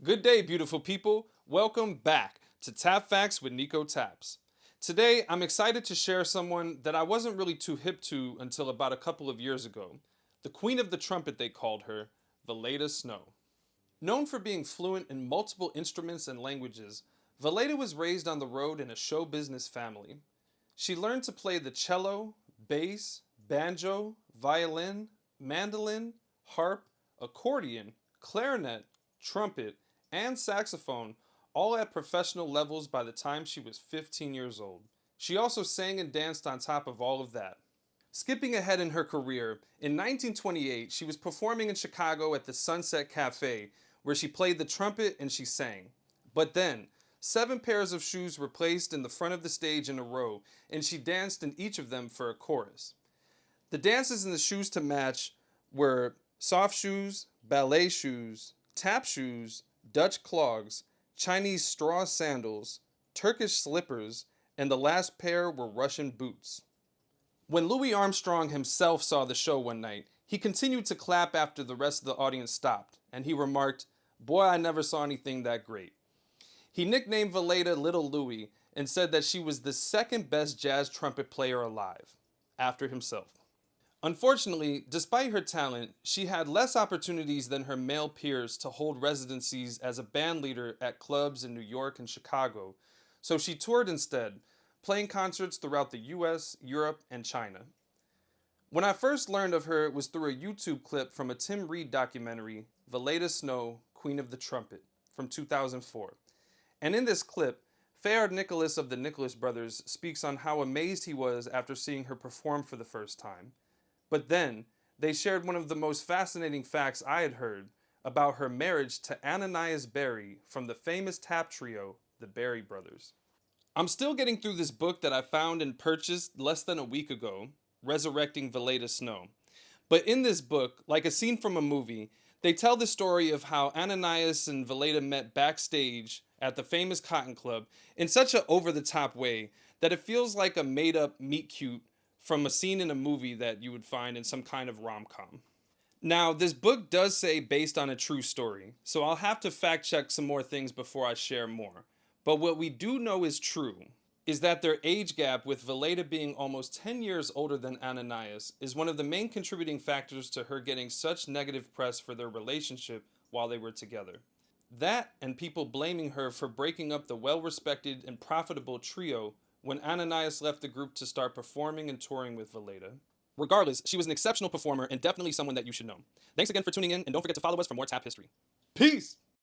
Good day, beautiful people. Welcome back to Tap Facts with Nico Taps. Today, I'm excited to share someone that I wasn't really too hip to until about a couple of years ago. The Queen of the Trumpet, they called her, Valaida Snow. Known for being fluent in multiple instruments and languages, Valaida was raised on the road in a show business family. She learned to play the cello, bass, banjo, violin, mandolin, harp, accordion, clarinet, trumpet, and saxophone, all at professional levels by the time she was 15 years old. She also sang and danced on top of all of that. Skipping ahead in her career, in 1928 she was performing in Chicago at the Sunset Cafe, where she played the trumpet and she sang. But then, 7 pairs of shoes were placed in the front of the stage in a row, and she danced in each of them for a chorus. The dances in the shoes to match were soft shoes, ballet shoes, tap shoes, Dutch clogs, Chinese straw sandals, Turkish slippers, and the last pair were Russian boots. When Louis Armstrong himself saw the show one night, he continued to clap after the rest of the audience stopped, and he remarked, "Boy, I never saw anything that great." He nicknamed Valaida Little Louie and said that she was the second best jazz trumpet player alive, after himself. Unfortunately, despite her talent, she had less opportunities than her male peers to hold residencies as a band leader at clubs in New York and Chicago, so she toured instead, playing concerts throughout the US, Europe, and China. When I first learned of her, it was through a YouTube clip from a Tim Reed documentary, Valaida Snow, Queen of the Trumpet, from 2004. And in this clip, Fayard Nicholas of the Nicholas Brothers speaks on how amazed he was after seeing her perform for the first time. But then, they shared one of the most fascinating facts I had heard about her marriage to Ananias Berry from the famous tap trio, the Berry Brothers. I'm still getting through this book that I found and purchased less than a week ago, Resurrecting Valaida Snow. But in this book, like a scene from a movie, they tell the story of how Ananias and Valaida met backstage at the famous Cotton Club in such an over-the-top way that it feels like a made-up meet-cute from a scene in a movie that you would find in some kind of rom-com. Now, this book does say based on a true story, so I'll have to fact check some more things before I share more. But what we do know is true is that their age gap, with Valaida being almost 10 years older than Ananias, is one of the main contributing factors to her getting such negative press for their relationship while they were together. That and people blaming her for breaking up the well-respected and profitable trio when Ananias left the group to start performing and touring with Valaida. Regardless, she was an exceptional performer and definitely someone that you should know. Thanks again for tuning in, and don't forget to follow us for more tap history. Peace!